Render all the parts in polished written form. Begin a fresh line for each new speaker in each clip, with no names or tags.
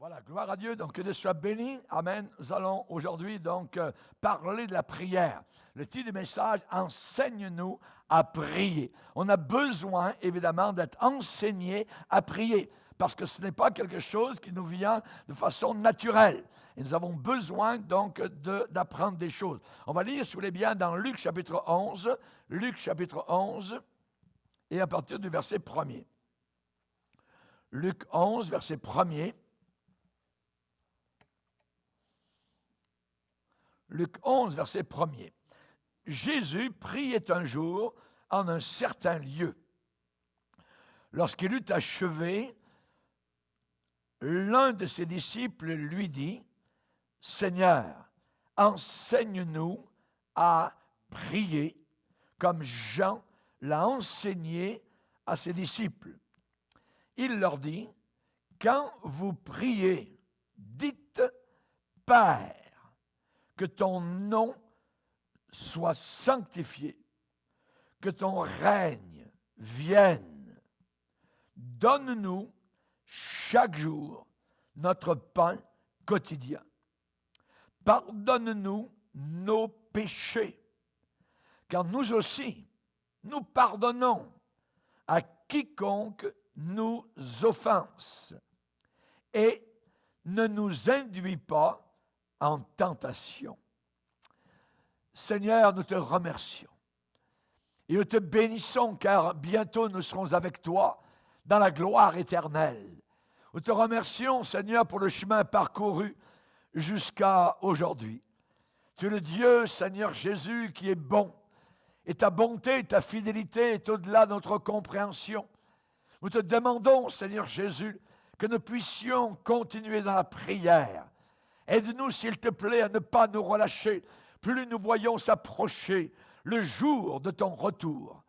Voilà, gloire à Dieu, donc que Dieu soit béni. Amen. Nous allons aujourd'hui donc parler de la prière. Le titre du message, enseigne-nous à prier. On a besoin évidemment d'être enseigné à prier parce que ce n'est pas quelque chose qui nous vient de façon naturelle. Et nous avons besoin donc d'apprendre des choses. On va lire, si vous voulez bien, dans Luc chapitre 11, Luc chapitre 11, et à partir du verset 1er. Luc 11, verset 1er. Luc 11, verset 1er. Jésus priait un jour en un certain lieu. Lorsqu'il eut achevé, l'un de ses disciples lui dit, « Seigneur, enseigne-nous à prier comme Jean l'a enseigné à ses disciples. » Il leur dit, « Quand vous priez, dites « Père ». Que ton nom soit sanctifié, que ton règne vienne. Donne-nous chaque jour notre pain quotidien. Pardonne-nous nos péchés, car nous aussi, nous pardonnons à quiconque nous offense. Et ne nous induis pas en tentation. Seigneur, nous te remercions et nous te bénissons car bientôt nous serons avec toi dans la gloire éternelle. Nous te remercions, Seigneur, pour le chemin parcouru jusqu'à aujourd'hui. Tu es le Dieu, Seigneur Jésus, qui est bon et ta bonté, ta fidélité est au-delà de notre compréhension. Nous te demandons, Seigneur Jésus, que nous puissions continuer dans la prière. Aide-nous, s'il te plaît, à ne pas nous relâcher. Plus nous voyons s'approcher le jour de ton retour.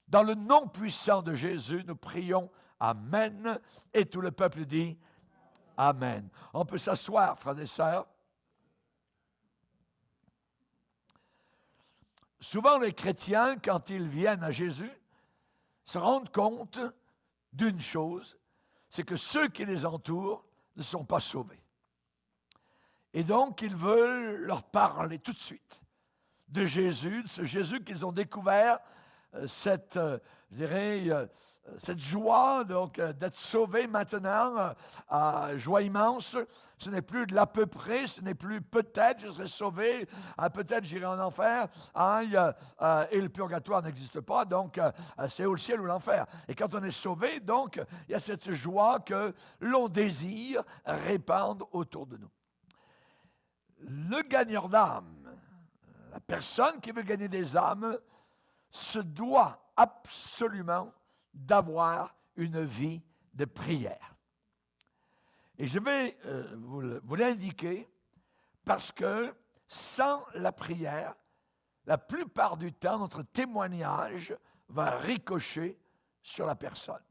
Dans le nom puissant de Jésus, nous prions. Amen. Et tout le peuple dit Amen. On peut s'asseoir, frères et sœurs. Souvent, les chrétiens, quand ils viennent à Jésus, se rendent compte d'une chose, c'est que ceux qui les entourent ne sont pas sauvés. Et donc, ils veulent leur parler tout de suite de Jésus, de ce Jésus qu'ils ont découvert, cette joie donc d'être sauvés maintenant, joie immense. Ce n'est plus de l'à peu près, ce n'est plus peut-être je serai sauvé, peut-être j'irai en enfer, et le purgatoire n'existe pas, donc c'est au ciel ou l'enfer. Et quand on est sauvé, donc, il y a cette joie que l'on désire répandre autour de nous. Le gagneur d'âme, la personne qui veut gagner des âmes, se doit absolument d'avoir une vie de prière. Et je vais vous l'indiquer parce que sans la prière, la plupart du temps, notre témoignage va ricocher sur la personne.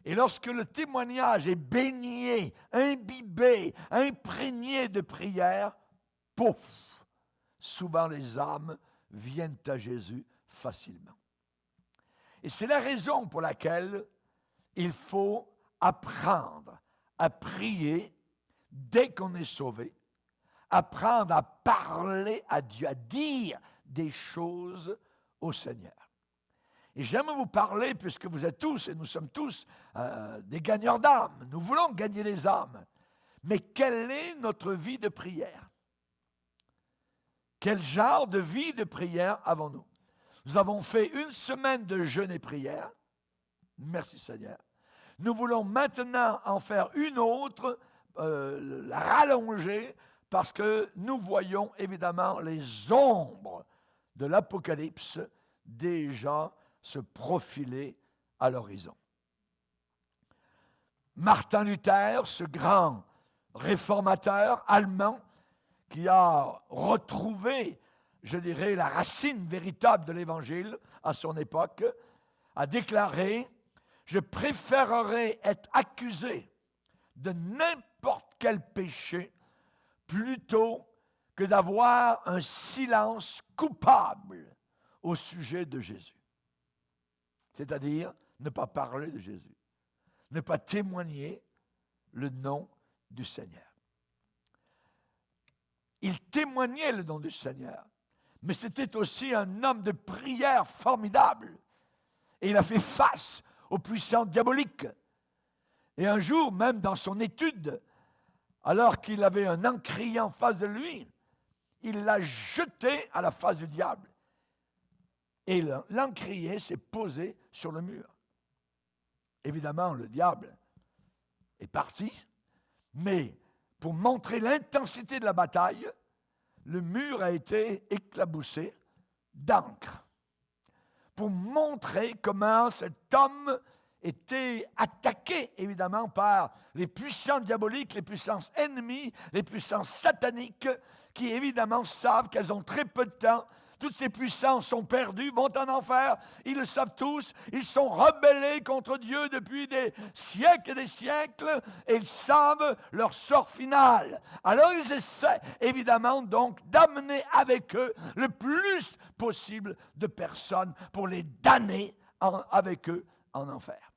Et lorsque le témoignage est baigné, imbibé, imprégné de prière, pouf, souvent les âmes viennent à Jésus facilement. Et c'est la raison pour laquelle il faut apprendre à prier dès qu'on est sauvé, apprendre à parler à Dieu, à dire des choses au Seigneur. Et j'aime vous parler, puisque vous êtes tous, et nous sommes tous des gagneurs d'âmes. Nous voulons gagner des âmes. Mais quelle est notre vie de prière? Quel genre de vie de prière avons-nous? Nous avons fait une semaine de jeûne et prière. Merci Seigneur. Nous voulons maintenant en faire une autre, la rallonger, parce que nous voyons évidemment les ombres de l'Apocalypse déjà se profiler à l'horizon. Martin Luther, ce grand réformateur allemand qui a retrouvé, je dirais, la racine véritable de l'Évangile à son époque, a déclaré « Je préférerais être accusé de n'importe quel péché plutôt que d'avoir un silence coupable au sujet de Jésus. » C'est-à-dire ne pas parler de Jésus, ne pas témoigner le nom du Seigneur. Il témoignait le nom du Seigneur, mais c'était aussi un homme de prière formidable. Et il a fait face aux puissances diaboliques. Et un jour, même dans son étude, alors qu'il avait un encrier en face de lui, il l'a jeté à la face du diable. Et l'encrier s'est posé sur le mur. Évidemment, le diable est parti, mais pour montrer l'intensité de la bataille, le mur a été éclaboussé d'encre. Pour montrer comment cet homme était attaqué, évidemment, par les puissances diaboliques, les puissances ennemies, les puissances sataniques, qui, évidemment, savent qu'elles ont très peu de temps. Toutes ces puissances sont perdues, vont en enfer. Ils le savent tous. Ils sont rebellés contre Dieu depuis des siècles et des siècles. Et ils savent leur sort final. Alors ils essaient, évidemment, donc, d'amener avec eux le plus possible de personnes pour les damner avec eux en enfer.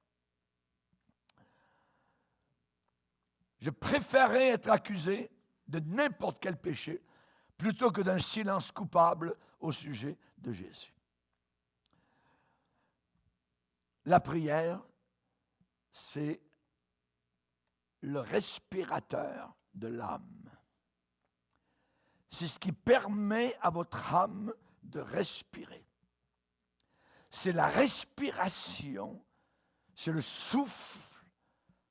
Je préférerais être accusé de n'importe quel péché plutôt que d'un silence coupable au sujet de Jésus. La prière, c'est le respirateur de l'âme. C'est ce qui permet à votre âme de respirer. C'est la respiration, c'est le souffle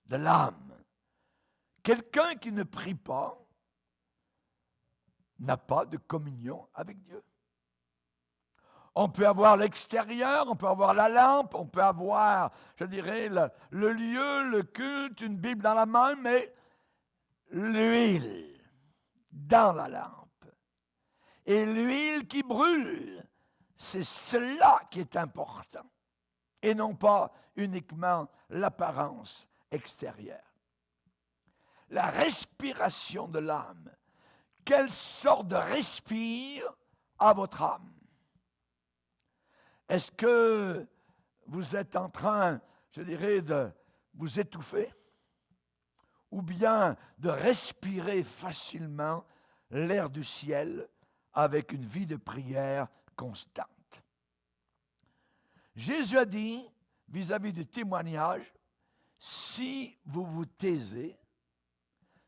de l'âme. Quelqu'un qui ne prie pas n'a pas de communion avec Dieu. On peut avoir l'extérieur, on peut avoir la lampe, on peut avoir, je dirais, le lieu, le culte, une Bible dans la main, mais l'huile dans la lampe. Et l'huile qui brûle, c'est cela qui est important. Et non pas uniquement l'apparence extérieure. La respiration de l'âme. Quelle sorte de respire à votre âme? Est-ce que vous êtes en train, je dirais, de vous étouffer? Ou bien de respirer facilement l'air du ciel avec une vie de prière constante? Jésus a dit, vis-à-vis du témoignage, si vous vous taisez,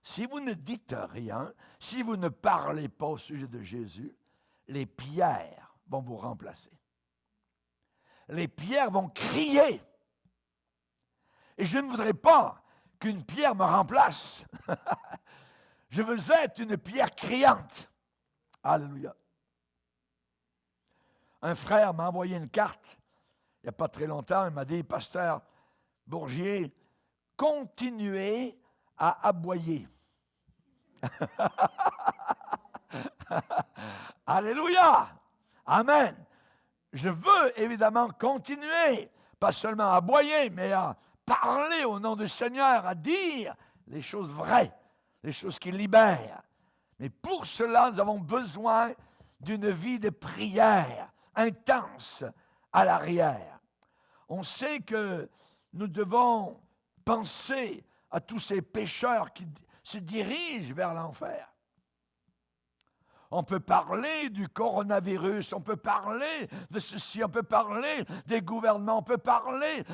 si vous ne dites rien, si vous ne parlez pas au sujet de Jésus, les pierres vont vous remplacer. Les pierres vont crier. Et je ne voudrais pas qu'une pierre me remplace. Je veux être une pierre criante. Alléluia. Un frère m'a envoyé une carte, il n'y a pas très longtemps, il m'a dit, Pasteur Bourgier, continuez à aboyer. Alléluia! Amen! Je veux évidemment continuer, pas seulement à aboyer, mais à parler au nom du Seigneur, à dire les choses vraies, les choses qui libèrent. Mais pour cela, nous avons besoin d'une vie de prière intense à l'arrière. On sait que nous devons penser à tous ces pécheurs qui se dirigent vers l'enfer. On peut parler du coronavirus, on peut parler de ceci, on peut parler des gouvernements, on peut parler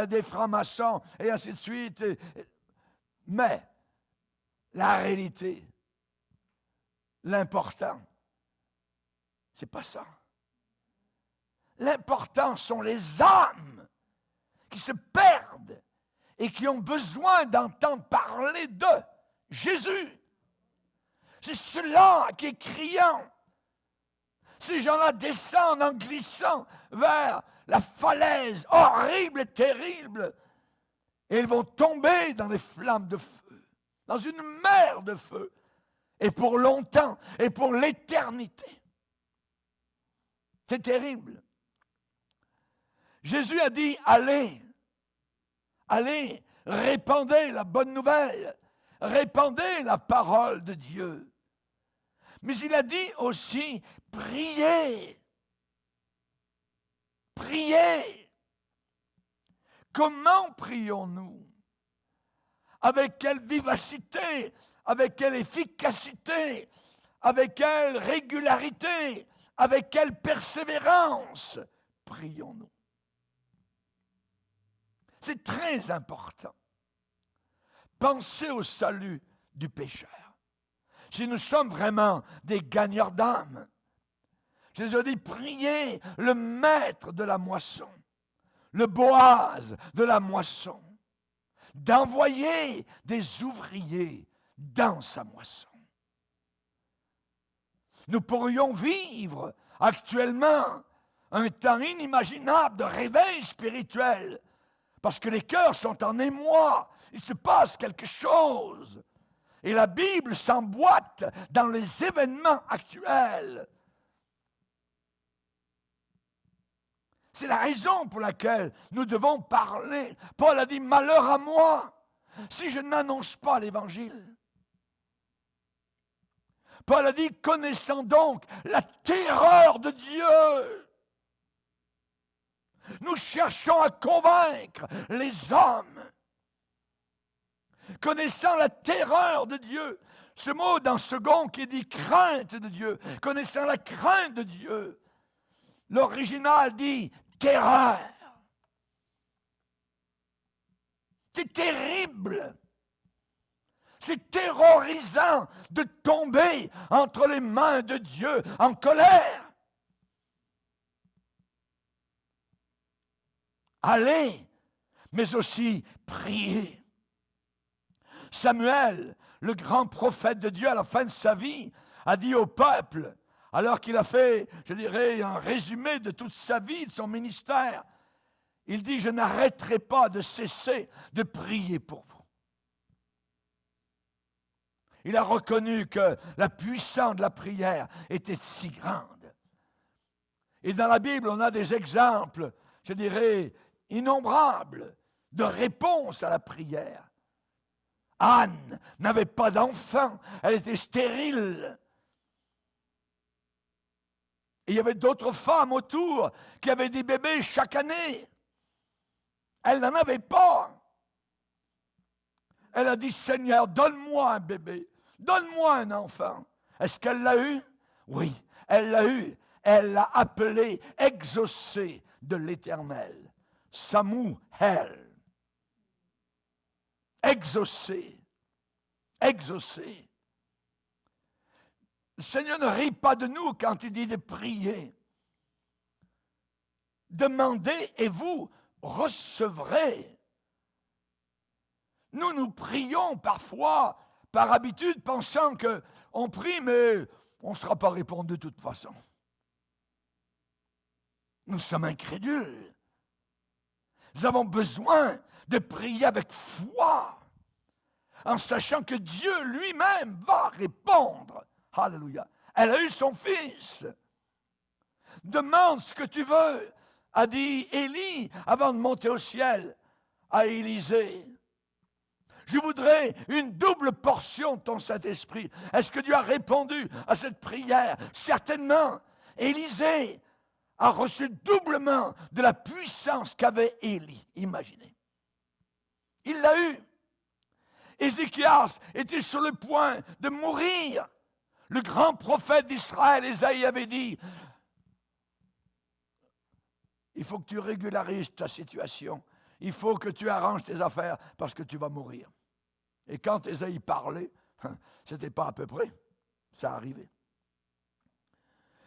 des francs-maçons, et ainsi de suite. Mais la réalité, l'important, c'est pas ça. L'important sont les âmes qui se perdent et qui ont besoin d'entendre parler de Jésus. C'est cela qui est criant. Ces gens-là descendent en glissant vers la falaise horrible et terrible. Et ils vont tomber dans les flammes de feu, dans une mer de feu. Et pour longtemps, et pour l'éternité. C'est terrible. Jésus a dit, allez, allez, répandez la bonne nouvelle. Répandez la parole de Dieu. Mais il a dit aussi, priez. Priez. Comment prions-nous? avec quelle vivacité, avec quelle efficacité, avec quelle régularité, avec quelle persévérance prions-nous. C'est très important. Pensez au salut du pécheur. Si nous sommes vraiment des gagneurs d'âme, Jésus dit, priez le maître de la moisson, le Boaz de la moisson, d'envoyer des ouvriers dans sa moisson. Nous pourrions vivre actuellement un temps inimaginable de réveil spirituel, parce que les cœurs sont en émoi, il se passe quelque chose. Et la Bible s'emboîte dans les événements actuels. C'est la raison pour laquelle nous devons parler. Paul a dit, malheur à moi, si je n'annonce pas l'Évangile. Paul a dit, connaissant donc la terreur de Dieu. Nous cherchons à convaincre les hommes. Connaissant la terreur de Dieu. Ce mot dans second qui dit crainte de Dieu. Connaissant la crainte de Dieu. L'original dit terreur. C'est terrible. C'est terrorisant de tomber entre les mains de Dieu en colère. Allez, mais aussi priez. Samuel, le grand prophète de Dieu à la fin de sa vie, a dit au peuple, alors qu'il a fait, je dirais, un résumé de toute sa vie, de son ministère, il dit, je n'arrêterai pas de cesser de prier pour vous. Il a reconnu que la puissance de la prière était si grande. Et dans la Bible, on a des exemples, je dirais, innombrables de réponses à la prière. Anne n'avait pas d'enfant, elle était stérile. Et il y avait d'autres femmes autour qui avaient des bébés chaque année. Elle n'en avait pas. Elle a dit, Seigneur, donne-moi un bébé, donne-moi un enfant. Est-ce qu'elle l'a eu? Oui, elle l'a eu. Elle l'a appelé exaucé de l'Éternel. Samuel. Exaucé. Exaucé. Le Seigneur ne rit pas de nous quand il dit de prier. Demandez et vous recevrez. Nous prions parfois, par habitude, pensant qu'on prie, mais on ne sera pas répondu de toute façon. Nous sommes incrédules. Nous avons besoin de prier avec foi, en sachant que Dieu lui-même va répondre. Alléluia. Elle a eu son fils. Demande ce que tu veux, a dit Élie avant de monter au ciel à Élisée. Je voudrais une double portion de ton Saint-Esprit. Est-ce que Dieu a répondu à cette prière? Certainement. Élisée a reçu doublement de la puissance qu'avait Élie. Imaginez. Il l'a eu. Ézéchias était sur le point de mourir. Le grand prophète d'Israël, Ésaïe, avait dit, il faut que tu régularises ta situation. Il faut que tu arranges tes affaires parce que tu vas mourir. Et quand Ésaïe parlait, ce n'était pas à peu près. Ça arrivait.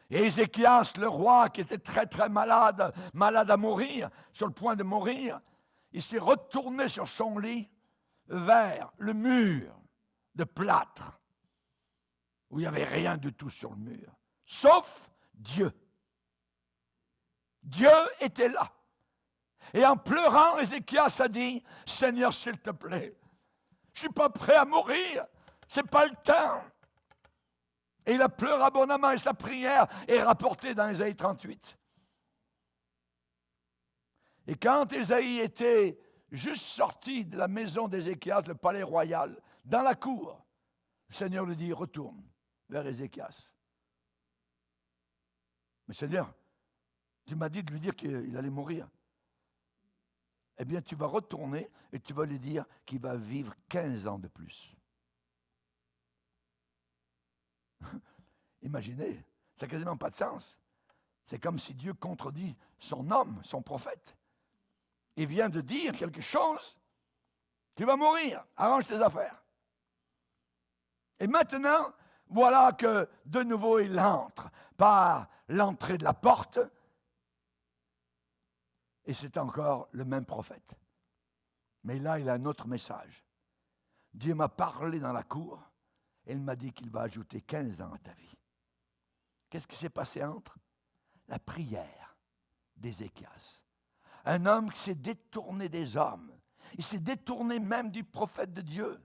Et Ézéchias, le roi, qui était très très malade à mourir, sur le point de mourir, il s'est retourné sur son lit vers le mur de plâtre, où il n'y avait rien du tout sur le mur, sauf Dieu. Dieu était là. Et en pleurant, Ézéchias a dit, « Seigneur, s'il te plaît, je ne suis pas prêt à mourir, ce n'est pas le temps. » Et il a pleuré abondamment et sa prière est rapportée dans Ésaïe 38. Et quand Ésaïe était juste sorti de la maison d'Ézéchias, le palais royal, dans la cour, le Seigneur lui dit, retourne vers Ézéchias. Mais Seigneur, tu m'as dit de lui dire qu'il allait mourir. eh bien, tu vas retourner et tu vas lui dire qu'il va vivre 15 ans de plus. Imaginez, ça n'a quasiment pas de sens. C'est comme si Dieu contredit son homme, son prophète. Il vient de dire quelque chose, tu vas mourir, arrange tes affaires. Et maintenant, voilà que de nouveau il entre par l'entrée de la porte, et c'est encore le même prophète. Mais là, il a un autre message. Dieu m'a parlé dans la cour, et il m'a dit qu'il va ajouter 15 ans à ta vie. Qu'est-ce qui s'est passé entre? La prière d'Ézéchias. Un homme qui s'est détourné des hommes. Il s'est détourné même du prophète de Dieu.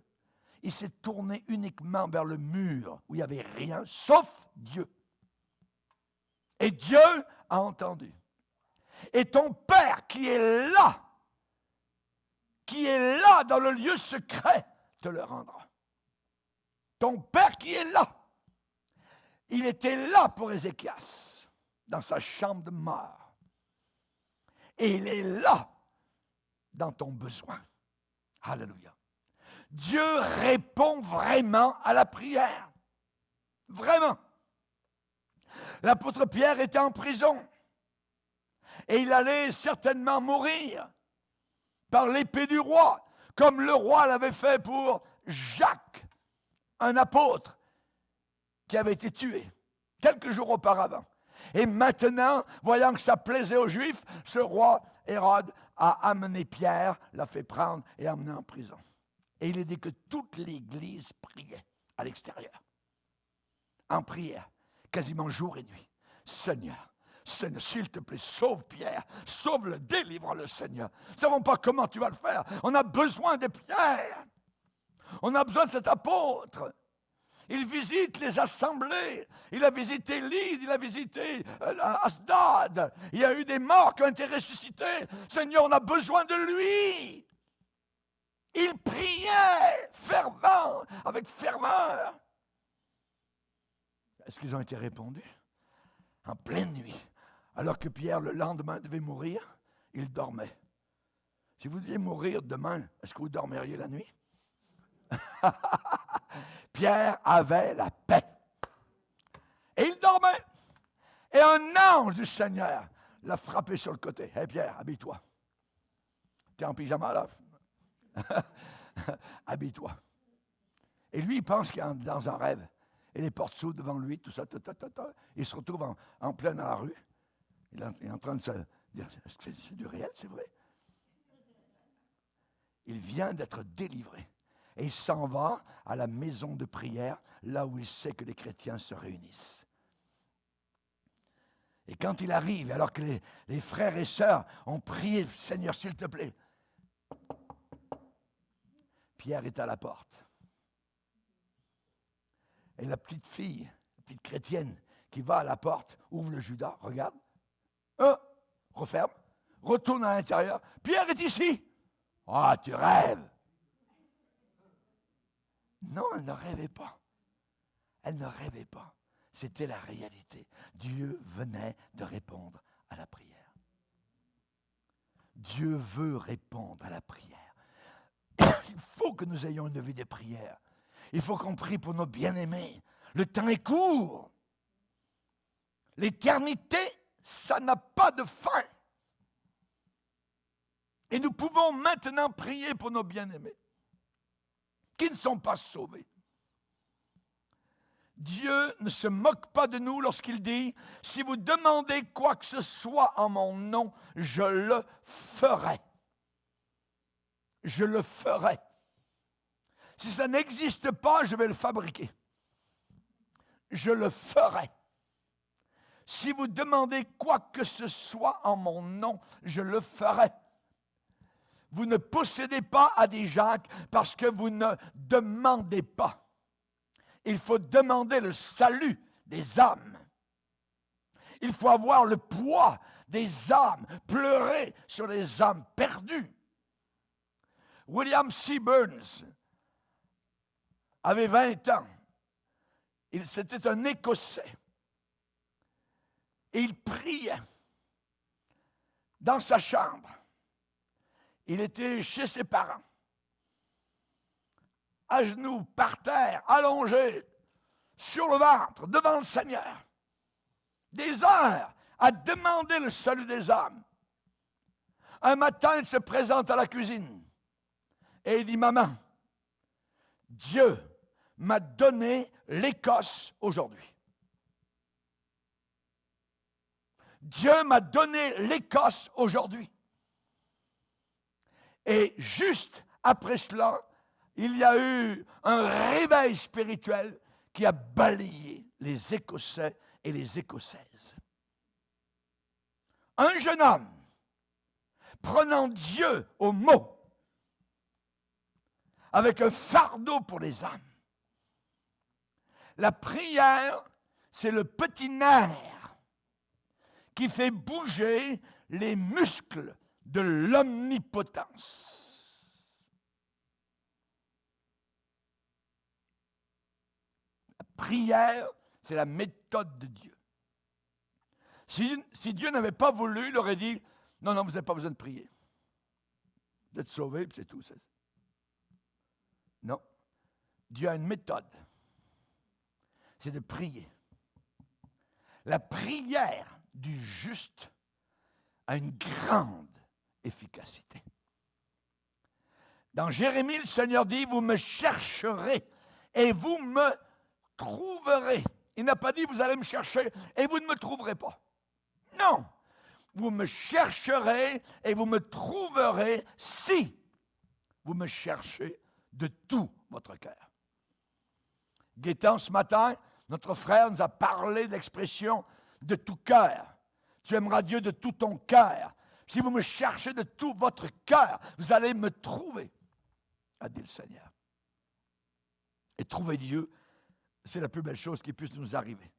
Il s'est tourné uniquement vers le mur où il n'y avait rien, sauf Dieu. Et Dieu a entendu. Et ton Père qui est là dans le lieu secret, te le rendra. Ton Père qui est là. Il était là pour Ézéchias, dans sa chambre de mort. Et il est là dans ton besoin. Alléluia. Dieu répond vraiment à la prière. Vraiment. L'apôtre Pierre était en prison. Et il allait certainement mourir par l'épée du roi, comme le roi l'avait fait pour Jacques, un apôtre qui avait été tué quelques jours auparavant. Et maintenant, voyant que ça plaisait aux Juifs, ce roi Hérode a amené Pierre, l'a fait prendre et amené en prison. Et il est dit que toute l'Église priait à l'extérieur, en prière, quasiment jour et nuit. Seigneur, Seigneur, s'il te plaît, sauve Pierre, sauve-le, délivre-le, Seigneur. Nous ne savons pas comment tu vas le faire. On a besoin de Pierre. On a besoin de cet apôtre. Il visite les assemblées. Il a visité Lyd, il a visité Asdod. Il y a eu des morts qui ont été ressuscités. Seigneur, on a besoin de lui. Il priait fervent, avec ferveur. Est-ce qu'ils ont été répondus? En pleine nuit, alors que Pierre, le lendemain, devait mourir, il dormait. Si vous deviez mourir demain, est-ce que vous dormiriez la nuit? Pierre avait la paix. Et il dormait. Et un ange du Seigneur l'a frappé sur le côté. Hé Pierre, habille-toi. Tu es en pyjama là? Habille-toi. Et lui, il pense qu'il est dans un rêve. Et les portes s'ouvrent devant lui, tout ça. Il se retrouve en plein dans la rue. Il est en train de se dire, est-ce que c'est du réel, c'est vrai? Il vient d'être délivré. Et il s'en va à la maison de prière, là où il sait que les chrétiens se réunissent. Et quand il arrive, alors que les frères et sœurs ont prié, Seigneur, s'il te plaît, Pierre est à la porte. Et la petite fille, la petite chrétienne, qui va à la porte, ouvre le Judas, regarde, referme, retourne à l'intérieur. Pierre est ici. Ah, tu rêves. Non, elle ne rêvait pas. Elle ne rêvait pas. C'était la réalité. Dieu venait de répondre à la prière. Dieu veut répondre à la prière. Il faut que nous ayons une vie de prière. Il faut qu'on prie pour nos bien-aimés. Le temps est court. L'éternité, ça n'a pas de fin. Et nous pouvons maintenant prier pour nos bien-aimés qui ne sont pas sauvés. Dieu ne se moque pas de nous lorsqu'il dit « Si vous demandez quoi que ce soit en mon nom, je le ferai. » Je le ferai. Si ça n'existe pas, je vais le fabriquer. Je le ferai. Si vous demandez quoi que ce soit en mon nom, je le ferai. Vous ne possédez pas à des Jacques parce que vous ne demandez pas. Il faut demander le salut des âmes. Il faut avoir le poids des âmes, pleurer sur les âmes perdues. William C. Burns avait 20 ans. C'était un Écossais. Et il priait dans sa chambre. il était chez ses parents, à genoux, par terre, allongé, sur le ventre, devant le Seigneur, des heures à demander le salut des âmes. Un matin, il se présente à la cuisine et il dit, maman, Dieu m'a donné l'Écosse aujourd'hui. Dieu m'a donné l'Écosse aujourd'hui. Et juste après cela, il y a eu un réveil spirituel qui a balayé les Écossais et les Écossaises. Un jeune homme, prenant Dieu au mot, avec un fardeau pour les âmes. La prière, c'est le petit nerf qui fait bouger les muscles de l'omnipotence. La prière, c'est la méthode de Dieu. Si Dieu n'avait pas voulu, il aurait dit, non, vous n'avez pas besoin de prier. Vous êtes sauvés, puis c'est tout. Non. Dieu a une méthode. C'est de prier. La prière du juste a une grande efficacité. Dans Jérémie, le Seigneur dit, vous me chercherez et vous me trouverez. Il n'a pas dit, vous allez me chercher et vous ne me trouverez pas. Non, vous me chercherez et vous me trouverez si vous me cherchez de tout votre cœur. Gaétan, ce matin, notre frère nous a parlé de l'expression de tout cœur. Tu aimeras Dieu de tout ton cœur. Si vous me cherchez de tout votre cœur, vous allez me trouver, a dit le Seigneur. Et trouver Dieu, c'est la plus belle chose qui puisse nous arriver.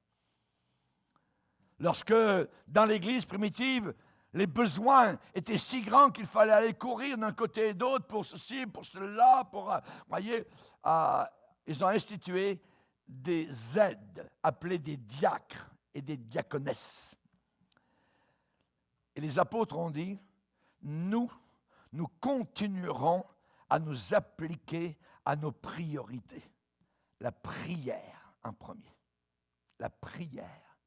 Lorsque, dans l'Église primitive, les besoins étaient si grands qu'il fallait aller courir d'un côté et d'autre pour ceci, pour cela, voyez, ils ont institué des aides appelées des diacres et des diaconesses. Et les apôtres ont dit, nous continuerons à nous appliquer à nos priorités. La prière en premier. La prière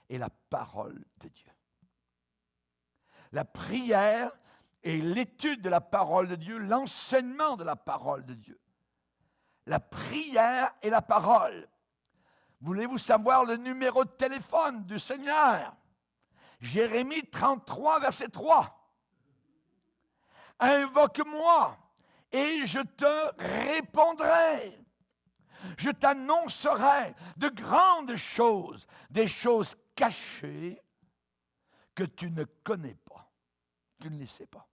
et la parole de Dieu. La prière est l'étude de la parole de Dieu, l'enseignement de la parole de Dieu. La prière et la parole. Voulez-vous savoir le numéro de téléphone du Seigneur? Jérémie 33, verset 3. Invoque-moi et je te répondrai. Je t'annoncerai de grandes choses, des choses cachées que tu ne connais pas. Tu ne les sais pas.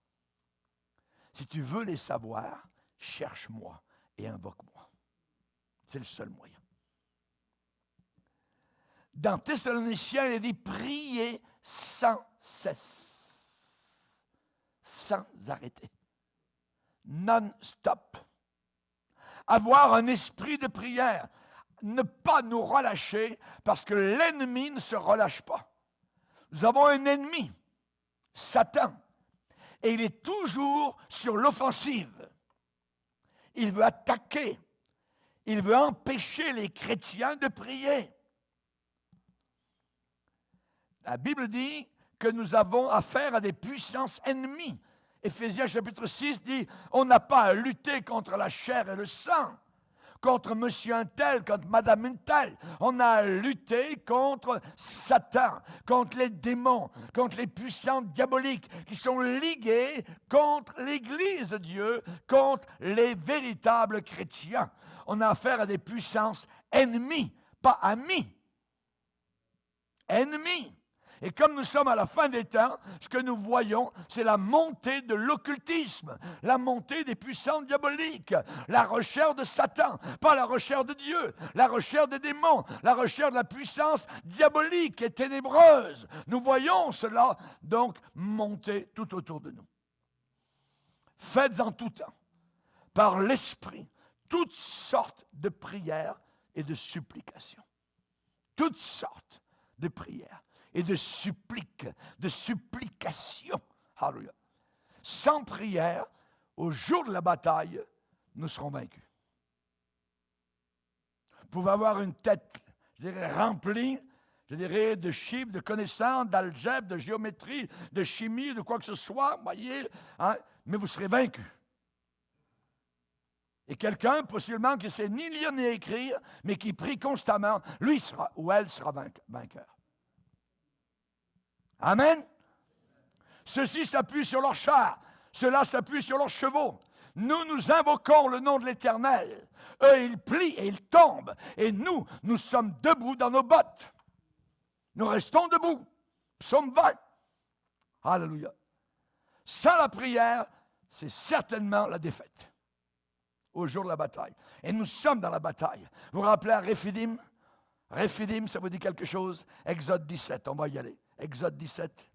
Si tu veux les savoir, cherche-moi et invoque-moi. C'est le seul moyen. Dans Thessaloniciens, il dit priez sans cesse, sans arrêter, non-stop. Avoir un esprit de prière, ne pas nous relâcher parce que l'ennemi ne se relâche pas. Nous avons un ennemi, Satan, et il est toujours sur l'offensive. Il veut attaquer, il veut empêcher les chrétiens de prier. La Bible dit que nous avons affaire à des puissances ennemies. Éphésiens chapitre 6 dit, on n'a pas à lutter contre la chair et le sang, contre monsieur un tel, contre madame une telle. On a à lutter contre Satan, contre les démons, contre les puissances diaboliques qui sont liguées contre l'Église de Dieu, contre les véritables chrétiens. On a affaire à des puissances ennemies, pas amies. Ennemies. Et comme nous sommes à la fin des temps, ce que nous voyons, c'est la montée de l'occultisme, la montée des puissances diaboliques, la recherche de Satan, pas la recherche de Dieu, la recherche des démons, la recherche de la puissance diabolique et ténébreuse. Nous voyons cela donc monter tout autour de nous. Faites en tout temps, par l'Esprit, toutes sortes de prières et de supplications. Toutes sortes de prières et de supplications. Alléluia. Sans prière, au jour de la bataille, nous serons vaincus. Vous pouvez avoir une tête, je dirais, remplie, je dirais, de chiffres, de connaissances, d'algèbre, de géométrie, de chimie, de quoi que ce soit, voyez, hein, mais vous serez vaincus. Et quelqu'un, possiblement, qui ne sait ni lire ni écrire, mais qui prie constamment, lui sera, ou elle sera vainqueur. Amen. Ceux-ci s'appuient sur leurs chars, ceux-là s'appuient sur leurs chevaux. Nous invoquons le nom de l'Éternel. Eux, ils plient et ils tombent. Et nous sommes debout dans nos bottes. Nous restons debout. Psaume 20. Alléluia. Sans la prière, c'est certainement la défaite au jour de la bataille. Et nous sommes dans la bataille. Vous vous rappelez à Réphidim? Réphidim, ça vous dit quelque chose? Exode 17, on va y aller. Exode 17.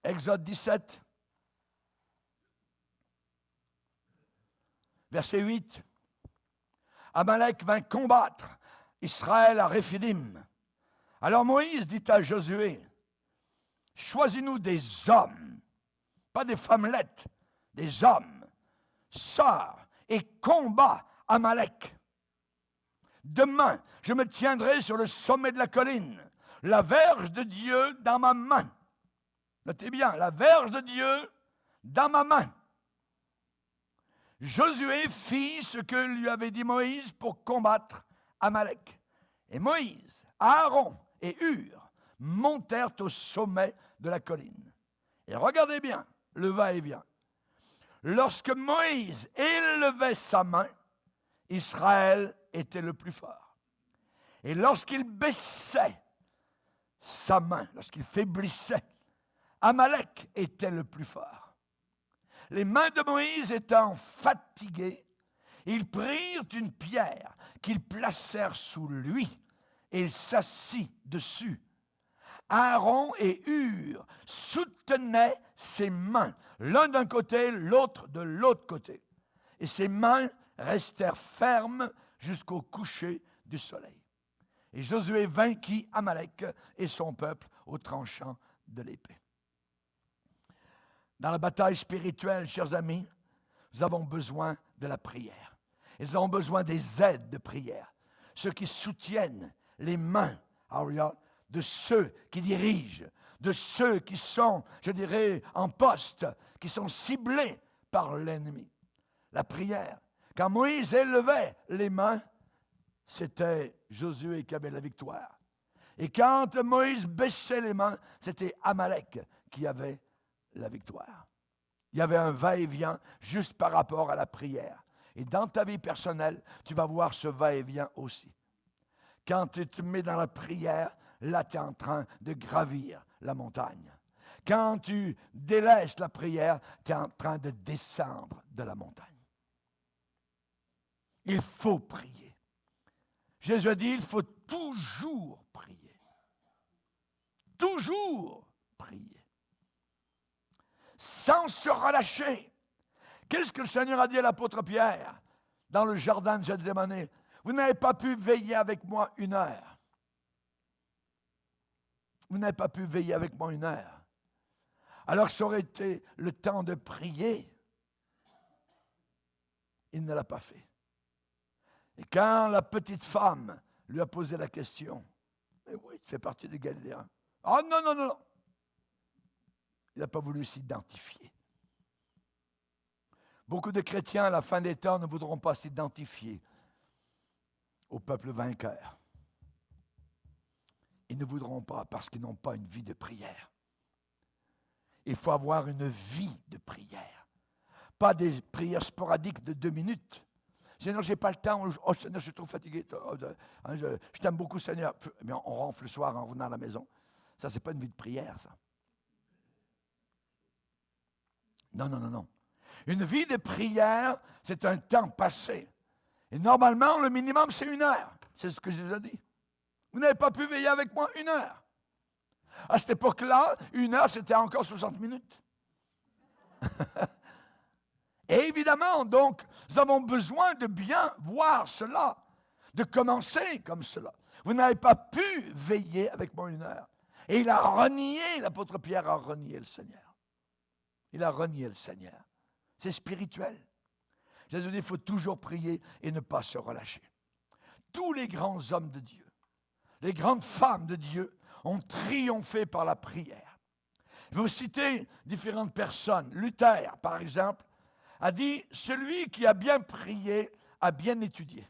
Exode 17, verset 8. Amalek vint combattre Israël à Réphidim. Alors Moïse dit à Josué, choisis-nous des hommes, pas des femmelettes, des hommes, sors et combat Amalek. Demain, je me tiendrai sur le sommet de la colline, la verge de Dieu dans ma main. Notez bien, la verge de Dieu dans ma main. Josué fit ce que lui avait dit Moïse pour combattre Amalek. Et Moïse, Aaron et Hur montèrent au sommet de la colline. Et regardez bien le va-et-vient. Lorsque Moïse élevait sa main, Israël était le plus fort. Et lorsqu'il baissait sa main, lorsqu'il faiblissait, Amalek était le plus fort. Les mains de Moïse étant fatiguées, ils prirent une pierre qu'ils placèrent sous lui et il s'assit dessus. Aaron et Hur soutenaient ses mains, l'un d'un côté, l'autre de l'autre côté. Et ses mains restèrent fermes jusqu'au coucher du soleil. Et Josué vainquit Amalek et son peuple au tranchant de l'épée. Dans la bataille spirituelle, chers amis, nous avons besoin de la prière. Et nous avons besoin des aides de prière. Ceux qui soutiennent les mains, de ceux qui dirigent, de ceux qui sont, je dirais, en poste, qui sont ciblés par l'ennemi. La prière. Quand Moïse élevait les mains, c'était Josué qui avait la victoire. Et quand Moïse baissait les mains, c'était Amalek qui avait la victoire. Il y avait un va-et-vient juste par rapport à la prière. Et dans ta vie personnelle, tu vas voir ce va-et-vient aussi. Quand tu te mets dans la prière, là, tu es en train de gravir la montagne. Quand tu délaisses la prière, tu es en train de descendre de la montagne. Il faut prier. Jésus a dit, il faut toujours prier. Toujours prier. Sans se relâcher. Qu'est-ce que le Seigneur a dit à l'apôtre Pierre dans le jardin de Gethsémani? Vous n'avez pas pu veiller avec moi 1 heure. Vous n'avez pas pu veiller avec moi 1 heure. Alors que ça aurait été le temps de prier. Il ne l'a pas fait. Et quand la petite femme lui a posé la question, mais oui, tu fais partie des Galiléens. Ah non, non, non, non. Il n'a pas voulu s'identifier. Beaucoup de chrétiens, à la fin des temps, ne voudront pas s'identifier au peuple vainqueur. Ils ne voudront pas parce qu'ils n'ont pas une vie de prière. Il faut avoir une vie de prière. Pas des prières sporadiques de 2 minutes. Seigneur, je n'ai pas le temps. Oh, Seigneur, je suis trop fatigué. Je t'aime beaucoup, Seigneur. Mais on ronfle le soir en revenant à la maison. Ça, ce n'est pas une vie de prière, ça. Non, non, non, non. Une vie de prière, c'est un temps passé. Et normalement, le minimum, c'est 1 heure. C'est ce que je vous ai dit. Vous n'avez pas pu veiller avec moi 1 heure. À cette époque-là, 1 heure, c'était encore 60 minutes. Et évidemment, donc, nous avons besoin de bien voir cela, de commencer comme cela. Vous n'avez pas pu veiller avec moi 1 heure. Et il a renié, l'apôtre Pierre a renié le Seigneur. Il a renié le Seigneur. C'est spirituel. Jésus dit, il faut toujours prier et ne pas se relâcher. Tous les grands hommes de Dieu, les grandes femmes de Dieu ont triomphé par la prière. Je vais vous citer différentes personnes. Luther, par exemple, a dit, celui qui a bien prié a bien étudié.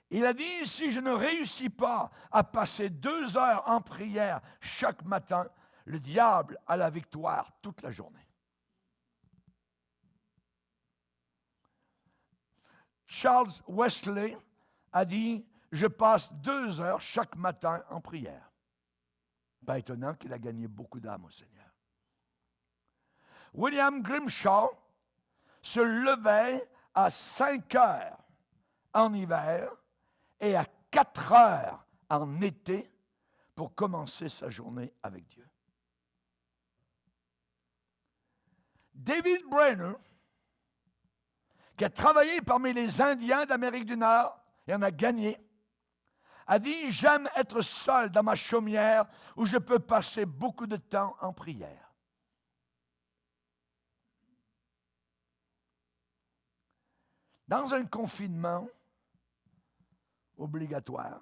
Il a dit, si je ne réussis pas à passer 2 heures en prière chaque matin, le diable a la victoire toute la journée. Charles Wesley a dit, je passe 2 heures chaque matin en prière. Pas étonnant qu'il a gagné beaucoup d'âmes au Seigneur. William Grimshaw se levait à 5 heures en hiver et à 4 heures en été pour commencer sa journée avec Dieu. David Brainerd, qui a travaillé parmi les Indiens d'Amérique du Nord et en a gagné, a dit, j'aime être seul dans ma chaumière où je peux passer beaucoup de temps en prière. Dans un confinement obligatoire,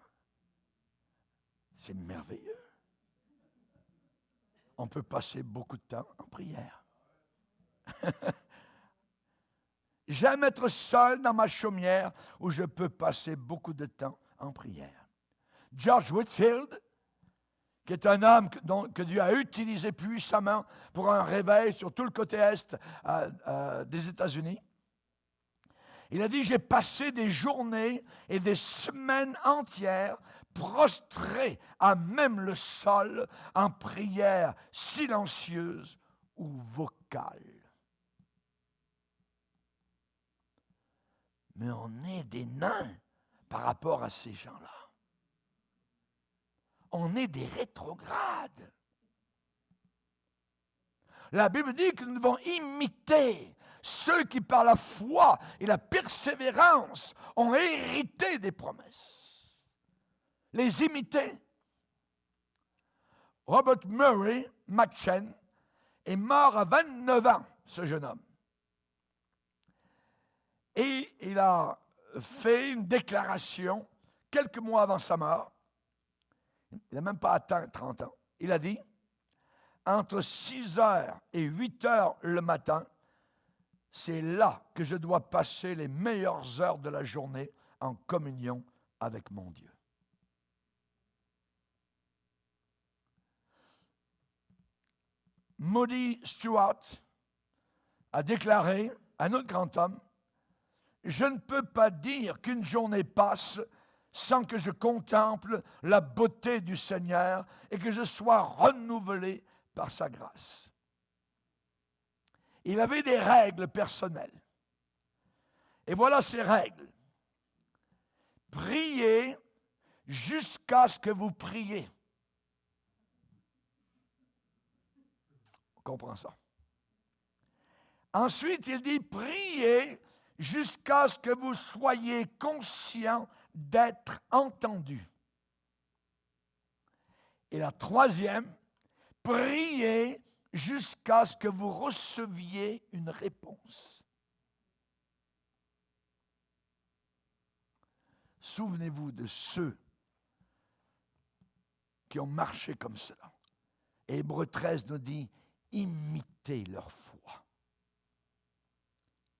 c'est merveilleux. On peut passer beaucoup de temps en prière. J'aime être seul dans ma chaumière où je peux passer beaucoup de temps en prière. George Whitefield, qui est un homme que Dieu a utilisé puissamment pour un réveil sur tout le côté est des États-Unis, il a dit, j'ai passé des journées et des semaines entières prostré à même le sol en prière silencieuse ou vocale. Mais on est des nains par rapport à ces gens-là. On est des rétrogrades. La Bible dit que nous devons imiter ceux qui, par la foi et la persévérance, ont hérité des promesses. Les imiter. Robert Murray McCheyne est mort à 29 ans, ce jeune homme. Et il a fait une déclaration quelques mois avant sa mort. Il n'a même pas atteint 30 ans. Il a dit, entre 6 heures et 8 heures le matin, c'est là que je dois passer les meilleures heures de la journée en communion avec mon Dieu. Moody Stuart a déclaré, un autre grand homme, je ne peux pas dire qu'une journée passe sans que je contemple la beauté du Seigneur et que je sois renouvelé par sa grâce. Il avait des règles personnelles. Et voilà ces règles. Priez jusqu'à ce que vous priez. On comprend ça. Ensuite, il dit, priez jusqu'à ce que vous soyez conscient d'être entendu. Et la troisième, priez jusqu'à ce que vous receviez une réponse. Souvenez-vous de ceux qui ont marché comme cela. Hébreux 13 nous dit, imitez leur foi.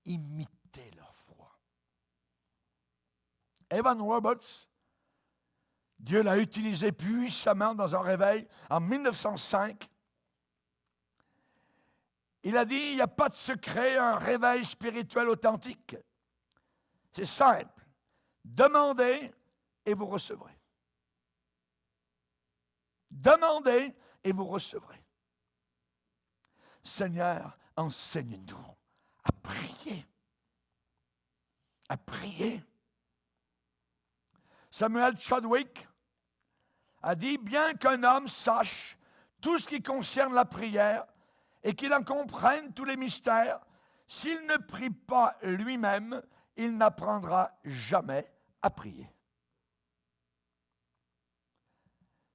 Imitez leur foi. Evan Roberts, Dieu l'a utilisé puissamment dans un réveil en 1905. Il a dit, il n'y a pas de secret à un réveil spirituel authentique. C'est simple. Demandez et vous recevrez. Demandez et vous recevrez. Seigneur, enseigne-nous à prier. À prier. Samuel Chadwick a dit, bien qu'un homme sache tout ce qui concerne la prière et qu'il en comprenne tous les mystères, s'il ne prie pas lui-même, il n'apprendra jamais à prier.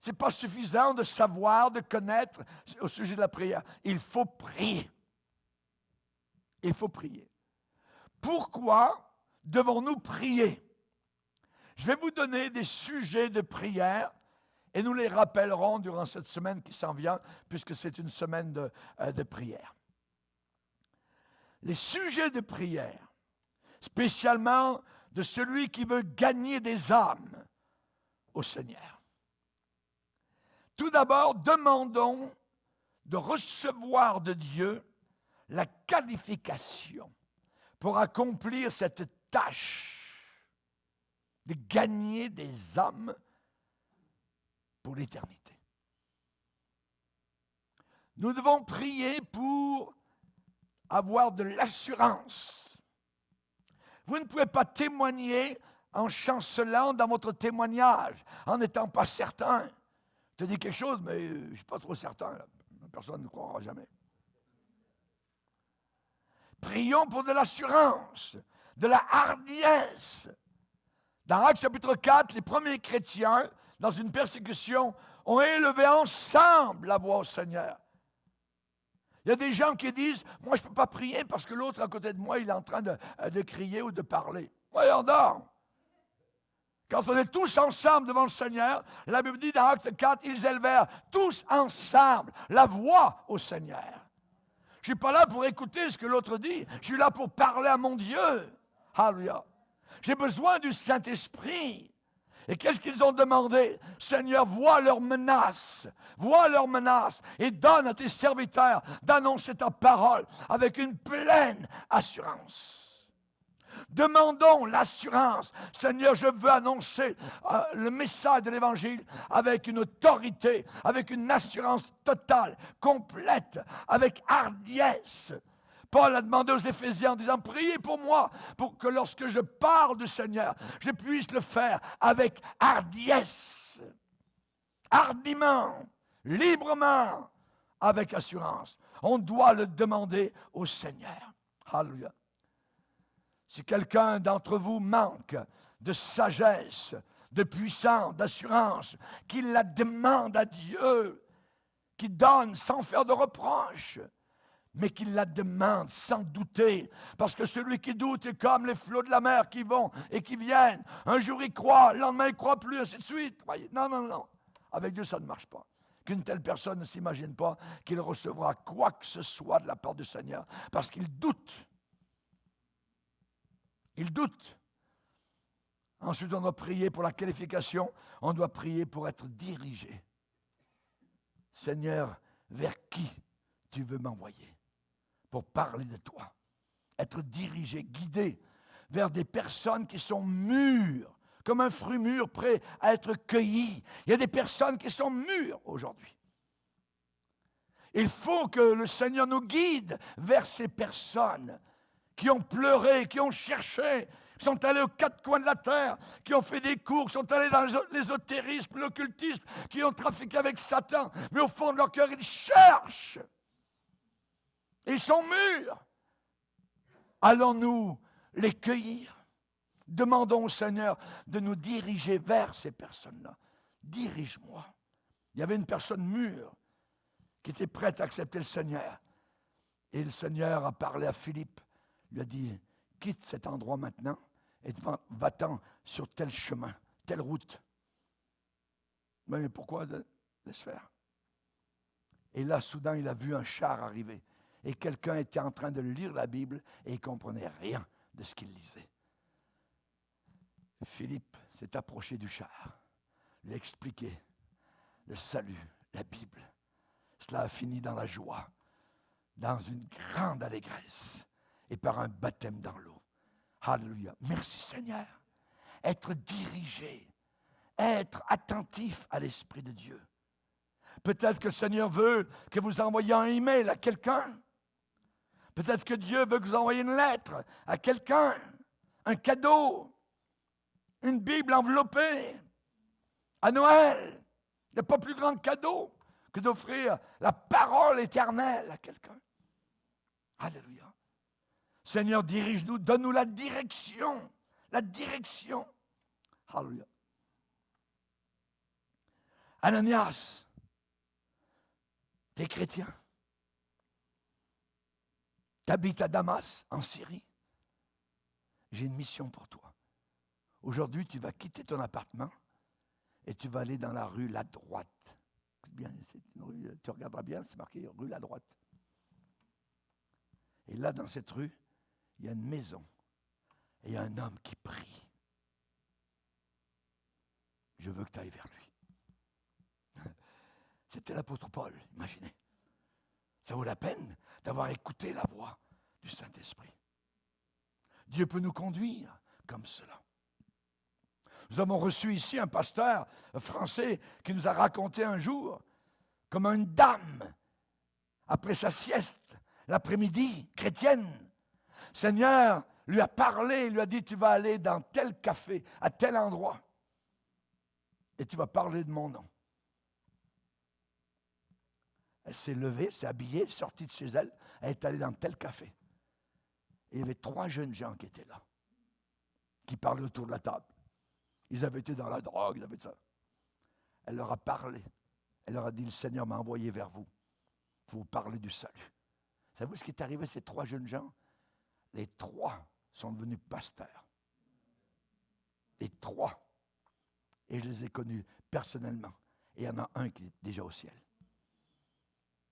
Ce n'est pas suffisant de savoir, de connaître au sujet de la prière. Il faut prier. Il faut prier. Pourquoi devons-nous prier? Je vais vous donner des sujets de prière et nous les rappellerons durant cette semaine qui s'en vient, puisque c'est une semaine de prière. Les sujets de prière, spécialement de celui qui veut gagner des âmes au Seigneur. Tout d'abord, demandons de recevoir de Dieu la qualification pour accomplir cette tâche de gagner des âmes pour l'éternité. Nous devons prier pour avoir de l'assurance. Vous ne pouvez pas témoigner en chancelant dans votre témoignage, en n'étant pas certain. Je te dis quelque chose, mais je ne suis pas trop certain. Là. Personne ne croira jamais. Prions pour de l'assurance, de la hardiesse. Dans Actes chapitre 4, les premiers chrétiens, dans une persécution, ont élevé ensemble la voix au Seigneur. Il y a des gens qui disent, moi je ne peux pas prier parce que l'autre à côté de moi, il est en train de crier ou de parler. Voyons donc. Quand on est tous ensemble devant le Seigneur, la Bible dit dans Acte 4, ils élevèrent tous ensemble la voix au Seigneur. Je ne suis pas là pour écouter ce que l'autre dit, je suis là pour parler à mon Dieu. Alléluia. J'ai besoin du Saint-Esprit. Et qu'est-ce qu'ils ont demandé? Seigneur, vois leurs menaces et donne à tes serviteurs d'annoncer ta parole avec une pleine assurance. Demandons l'assurance. Seigneur, je veux annoncer le message de l'Évangile avec une autorité, avec une assurance totale, complète, avec hardiesse. Paul a demandé aux Éphésiens en disant, priez pour moi, pour que lorsque je parle du Seigneur, je puisse le faire avec hardiesse, hardiment, librement, avec assurance. On doit le demander au Seigneur. Alléluia. Si quelqu'un d'entre vous manque de sagesse, de puissance, d'assurance, qu'il la demande à Dieu, qu'il donne sans faire de reproches, mais qu'il la demande sans douter. Parce que celui qui doute est comme les flots de la mer qui vont et qui viennent. Un jour il croit, le lendemain il ne croit plus, ainsi de suite. Non, non, non. Avec Dieu, ça ne marche pas. Qu'une telle personne ne s'imagine pas qu'il recevra quoi que ce soit de la part du Seigneur, parce qu'il doute. Il doute. Ensuite, on doit prier pour la qualification. On doit prier pour être dirigé. Seigneur, vers qui tu veux m'envoyer pour parler de toi? Être dirigé, guidé vers des personnes qui sont mûres, comme un fruit mûr prêt à être cueilli. Il y a des personnes qui sont mûres aujourd'hui. Il faut que le Seigneur nous guide vers ces personnes qui ont pleuré, qui ont cherché, qui sont allés aux quatre coins de la terre, qui ont fait des cours, qui sont allés dans l'ésotérisme, l'occultisme, qui ont trafiqué avec Satan, mais au fond de leur cœur, ils cherchent. Ils sont mûrs. Allons-nous les cueillir? Demandons au Seigneur de nous diriger vers ces personnes-là. Dirige-moi. Il y avait une personne mûre qui était prête à accepter le Seigneur. Et le Seigneur a parlé à Philippe. Il lui a dit, quitte cet endroit maintenant et va-t'en sur tel chemin, telle route. Mais pourquoi laisse faire? Et là, soudain, il a vu un char arriver. Et quelqu'un était en train de lire la Bible et il ne comprenait rien de ce qu'il lisait. Philippe s'est approché du char, lui a expliqué le salut, la Bible. Cela a fini dans la joie, dans une grande allégresse et par un baptême dans l'eau. Alléluia. Merci Seigneur. Être dirigé, être attentif à l'Esprit de Dieu. Peut-être que le Seigneur veut que vous envoyiez un email à quelqu'un. Peut-être que Dieu veut que vous envoyiez une lettre à quelqu'un, un cadeau, une Bible enveloppée. À Noël, il n'y a pas plus grand cadeau que d'offrir la parole éternelle à quelqu'un. Alléluia. Seigneur, dirige-nous, donne-nous la direction. La direction. Alléluia. Ananias, t'es chrétien. T'habites à Damas, en Syrie. J'ai une mission pour toi. Aujourd'hui, tu vas quitter ton appartement et tu vas aller dans la rue La Droite. Bien, c'est une rue, tu regarderas bien, c'est marqué rue La Droite. Et là, dans cette rue, il y a une maison et il y a un homme qui prie. Je veux que tu ailles vers lui. C'était l'apôtre Paul, imaginez. Ça vaut la peine d'avoir écouté la voix du Saint-Esprit. Dieu peut nous conduire comme cela. Nous avons reçu ici un pasteur français qui nous a raconté un jour comment une dame, après sa sieste, l'après-midi, chrétienne, Seigneur lui a parlé, lui a dit, tu vas aller dans tel café, à tel endroit, et tu vas parler de mon nom. Elle s'est levée, elle s'est habillée, elle est sortie de chez elle, elle est allée dans tel café. Et il y avait 3 jeunes gens qui étaient là, qui parlaient autour de la table. Ils avaient été dans la drogue, ils avaient ça. Elle leur a parlé. Elle leur a dit, le Seigneur m'a envoyé vers vous pour vous parler du salut. Savez-vous ce qui est arrivé à ces 3 jeunes gens? Les 3 sont devenus pasteurs. Les 3. Et je les ai connus personnellement. Et il y en a un qui est déjà au ciel.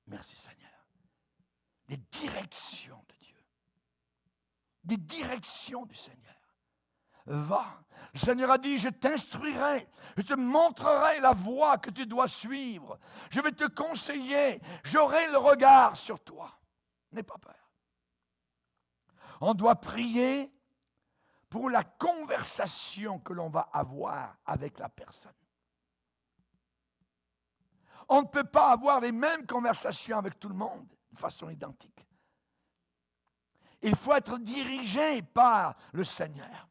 Merci Seigneur. Des directions de Dieu. Des directions du Seigneur. Va. Le Seigneur a dit, je t'instruirai, je te montrerai la voie que tu dois suivre. Je vais te conseiller, j'aurai le regard sur toi. N'aie pas peur. On doit prier pour la conversation que l'on va avoir avec la personne. On ne peut pas avoir les mêmes conversations avec tout le monde de façon identique. Il faut être dirigé par le Seigneur.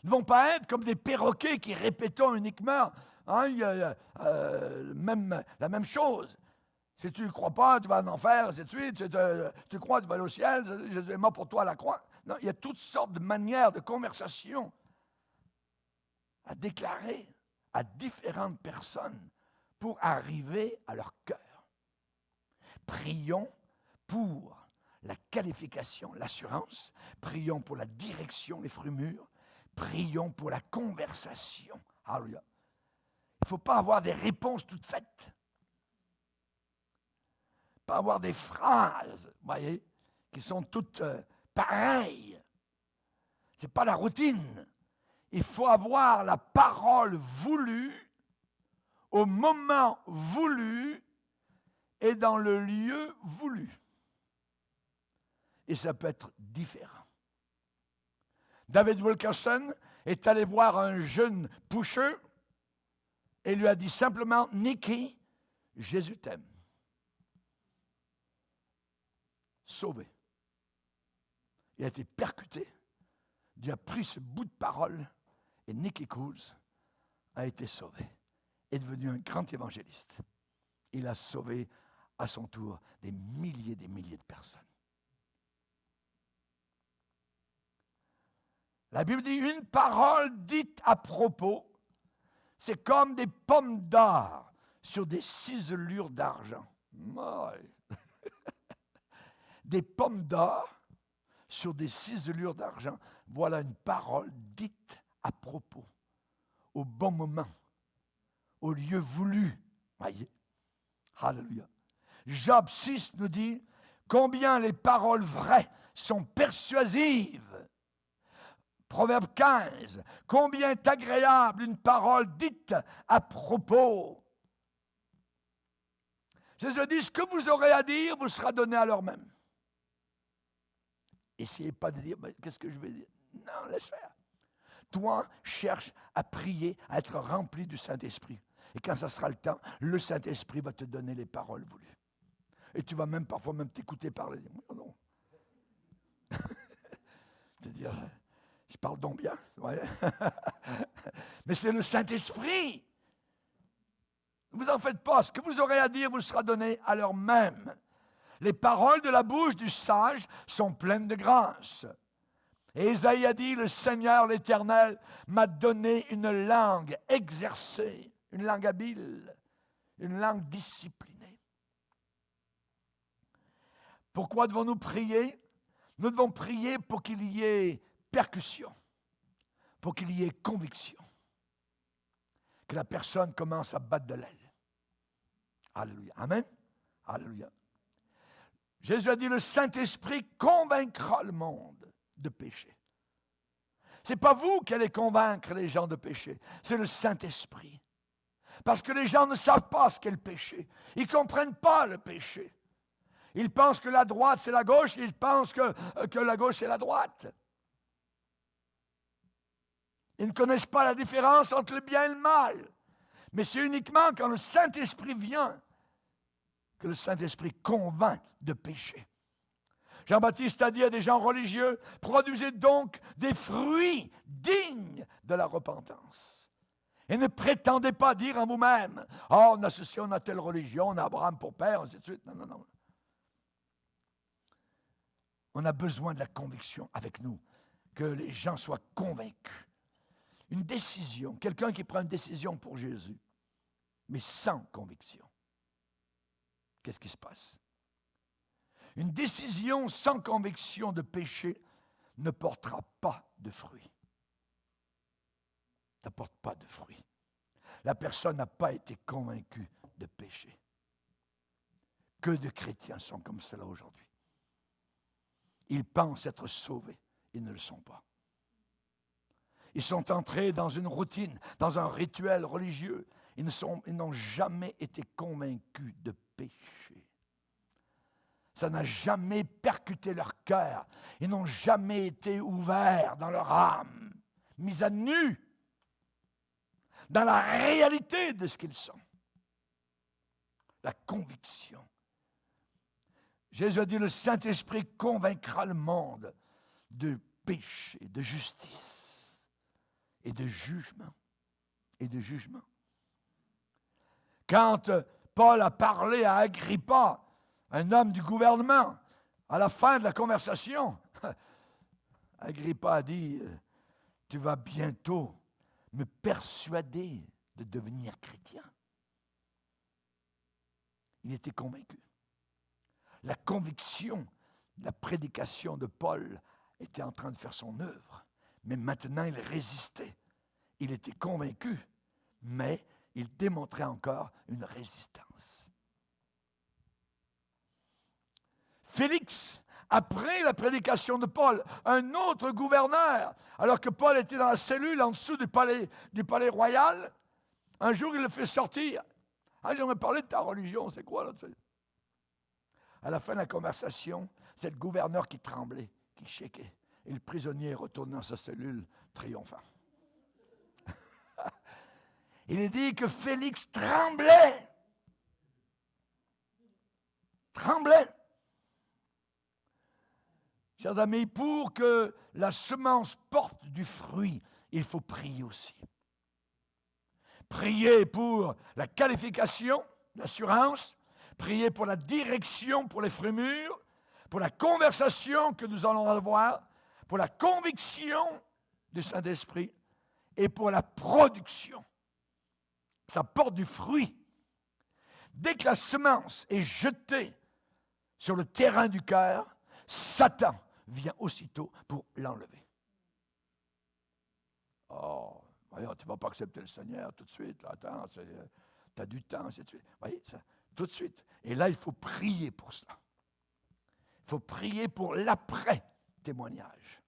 Nous ne devons pas être comme des perroquets qui répétons uniquement la même chose. Si tu ne crois pas, tu vas en enfer, ainsi de suite. Si tu crois, tu vas aller au ciel. Jésus est mort pour toi à la croix. Non, il y a toutes sortes de manières de conversation à déclarer à différentes personnes pour arriver à leur cœur. Prions pour la qualification, l'assurance. Prions pour la direction, les fruits mûrs. Prions pour la conversation. Alléluia. Il ne faut pas avoir des réponses toutes faites. Pas avoir des phrases, vous voyez, qui sont toutes pareilles. Ce n'est pas la routine. Il faut avoir la parole voulue, au moment voulu et dans le lieu voulu. Et ça peut être différent. David Wilkerson est allé voir un jeune pusher et lui a dit simplement, Nicky, Jésus t'aime. Sauvé. Il a été percuté. Dieu a pris ce bout de parole et Nicky Cruz a été sauvé. Est devenu un grand évangéliste. Il a sauvé à son tour des milliers de personnes. La Bible dit une parole dite à propos, c'est comme des pommes d'or sur des ciselures d'argent. Des pommes d'or sur des ciselures d'argent. Voilà une parole dite à propos, au bon moment, au lieu voulu. Voyez? Alléluia. Job 6 nous dit combien les paroles vraies sont persuasives. Proverbe 15, combien est agréable une parole dite à propos. Jésus dit, ce que vous aurez à dire vous sera donné à l'heure même. Essayez pas de dire, qu'est-ce que je vais dire? Non, laisse faire. Toi, cherche à prier, à être rempli du Saint-Esprit. Et quand ça sera le temps, le Saint-Esprit va te donner les paroles voulues. Et tu vas même parfois t'écouter parler. Non. C'est-à-dire, je parle donc bien. Ouais. Mais c'est le Saint-Esprit. Ne vous en faites pas. Ce que vous aurez à dire vous sera donné à l'heure même. Les paroles de la bouche du sage sont pleines de grâce. Et Ésaïe a dit, le Seigneur l'Éternel m'a donné une langue exercée. une langue habile, une langue disciplinée. Pourquoi devons-nous prier? Nous devons prier pour qu'il y ait percussion, pour qu'il y ait conviction, que la personne commence à battre de l'aile. Alléluia. Amen. Alléluia. Jésus a dit, le Saint-Esprit convaincra le monde de péché. Ce n'est pas vous qui allez convaincre les gens de péché, c'est le Saint-Esprit. Parce que les gens ne savent pas ce qu'est le péché. Ils ne comprennent pas le péché. Ils pensent que la droite c'est la gauche, ils pensent que la gauche c'est la droite. Ils ne connaissent pas la différence entre le bien et le mal. Mais c'est uniquement quand le Saint-Esprit vient que le Saint-Esprit convainc de péché. Jean-Baptiste a dit à des gens religieux, produisez donc des fruits dignes de la repentance. Et ne prétendez pas dire en vous-même, oh, on a ceci, on a telle religion, on a Abraham pour père, ainsi de suite. Non, non, non. On a besoin de la conviction avec nous, que les gens soient convaincus. Une décision, quelqu'un qui prend une décision pour Jésus, mais sans conviction. Qu'est-ce qui se passe? Une décision sans conviction de péché ne portera pas de fruits. Ça ne porte pas de fruits. La personne n'a pas été convaincue de péché. Que de chrétiens sont comme cela aujourd'hui. Ils pensent être sauvés, ils ne le sont pas. Ils sont entrés dans une routine, dans un rituel religieux. Ils n'ont jamais été convaincus de péché. Ça n'a jamais percuté leur cœur. Ils n'ont jamais été ouverts dans leur âme, mis à nu, dans la réalité de ce qu'ils sont. La conviction. Jésus a dit, le Saint-Esprit convaincra le monde de péché, de justice et de jugement. Et de jugement. Quand Paul a parlé à Agrippa, un homme du gouvernement, à la fin de la conversation, Agrippa a dit, tu vas bientôt me persuader de devenir chrétien. Il était convaincu. La conviction de la prédication de Paul était en train de faire son œuvre. Mais maintenant, il résistait. Il était convaincu, mais il démontrait encore une résistance. Félix, après la prédication de Paul, un autre gouverneur, alors que Paul était dans la cellule en dessous du palais royal, un jour il le fait sortir. Ah, il m'a parlé de ta religion, c'est quoi là? À la fin de la conversation, c'est le gouverneur qui tremblait, qui shakeait. Et le prisonnier est retourné dans sa cellule, triomphant. Il est dit que Félix tremblait. Tremblait. Chers amis, pour que la semence porte du fruit, il faut prier aussi. Prier pour la qualification, l'assurance, prier pour la direction, pour les fruits mûrs, pour la conversation que nous allons avoir, pour la conviction du Saint-Esprit et pour la production. Ça porte du fruit. Dès que la semence est jetée sur le terrain du cœur, Satan vient aussitôt pour l'enlever. Oh, voyons, tu ne vas pas accepter le Seigneur tout de suite. Là, attends, tu as du temps, ainsi de suite. Voyez, ça, tout de suite. Et là, il faut prier pour cela. Il faut prier pour l'après-témoignage.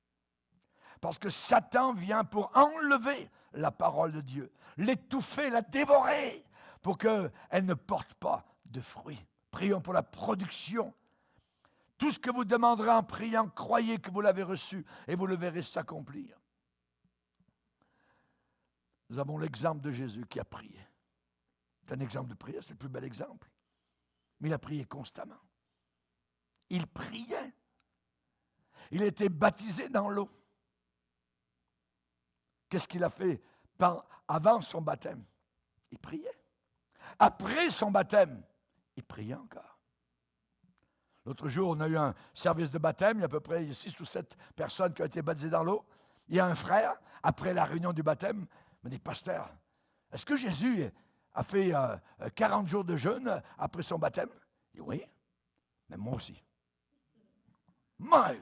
Parce que Satan vient pour enlever la parole de Dieu, l'étouffer, la dévorer, pour qu'elle ne porte pas de fruits. Prions pour la production. Tout ce que vous demanderez en priant, croyez que vous l'avez reçu et vous le verrez s'accomplir. Nous avons l'exemple de Jésus qui a prié. C'est un exemple de prière, c'est le plus bel exemple. Mais il a prié constamment. Il priait. Il était baptisé dans l'eau. Qu'est-ce qu'il a fait avant son baptême? Il priait. Après son baptême, il priait encore. L'autre jour, on a eu un service de baptême. Il y a à peu près 6 ou 7 personnes qui ont été baptisées dans l'eau. Il y a un frère, après la réunion du baptême, me dit, pasteur, est-ce que Jésus a fait 40 jours de jeûne après son baptême? Il dit oui, mais moi aussi. Mais,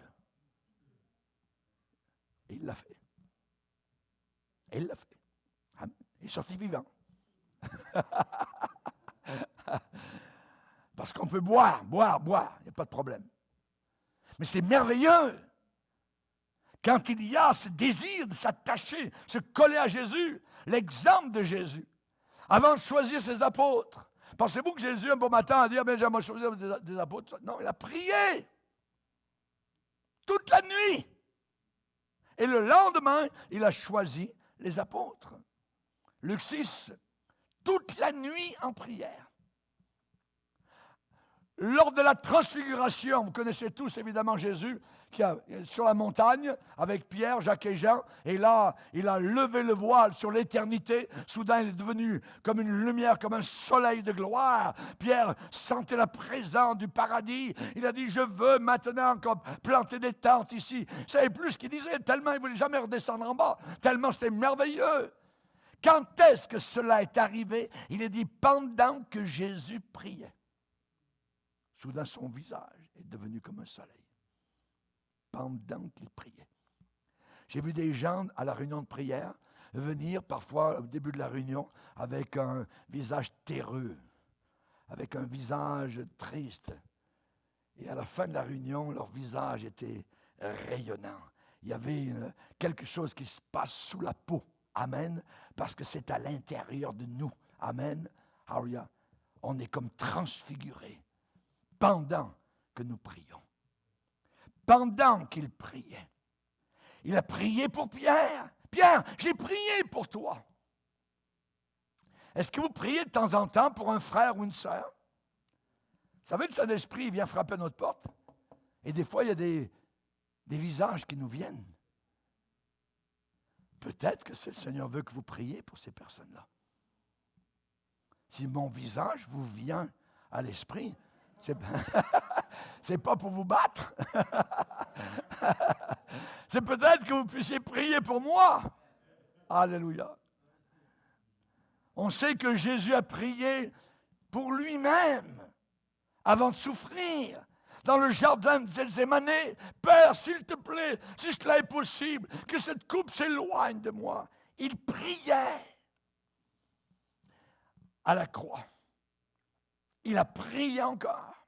et il l'a fait. Et il l'a fait. Il est sorti vivant. Parce qu'on peut boire, il n'y a pas de problème. Mais c'est merveilleux quand il y a ce désir de s'attacher, se coller à Jésus, l'exemple de Jésus, avant de choisir ses apôtres. Pensez-vous que Jésus, un bon matin, a dit, ah ben, j'aimerais choisir des apôtres? Non, il a prié toute la nuit. Et le lendemain, il a choisi les apôtres. Luc 6, toute la nuit en prière. Lors de la transfiguration, vous connaissez tous évidemment Jésus, qui est sur la montagne avec Pierre, Jacques et Jean, et là, il a levé le voile sur l'éternité. Soudain, il est devenu comme une lumière, comme un soleil de gloire. Pierre sentait la présence du paradis. Il a dit, je veux maintenant planter des tentes ici. Vous ne savez plus ce qu'il disait, tellement il ne voulait jamais redescendre en bas, tellement c'était merveilleux. Quand est-ce que cela est arrivé? Il est dit, pendant que Jésus priait. Soudain, son visage est devenu comme un soleil, pendant qu'il priait. J'ai vu des gens à la réunion de prière venir parfois au début de la réunion avec un visage terreux, avec un visage triste. Et à la fin de la réunion, leur visage était rayonnant. Il y avait quelque chose qui se passe sous la peau. Amen. Parce que c'est à l'intérieur de nous. Amen. Alléluia. On est comme transfigurés. Pendant que nous prions. Pendant qu'il priait. Il a prié pour Pierre. Pierre, j'ai prié pour toi. Est-ce que vous priez de temps en temps pour un frère ou une sœur? Vous savez, le Saint-Esprit vient frapper à notre porte. Et des fois, il y a des visages qui nous viennent. Peut-être que le Seigneur veut que vous priez pour ces personnes-là. Si mon visage vous vient à l'esprit, c'est pas pour vous battre. C'est peut-être que vous puissiez prier pour moi. Alléluia. On sait que Jésus a prié pour lui-même avant de souffrir. Dans le jardin de Gethsémane, Père, s'il te plaît, si cela est possible, que cette coupe s'éloigne de moi. Il priait à la croix. Il a prié encore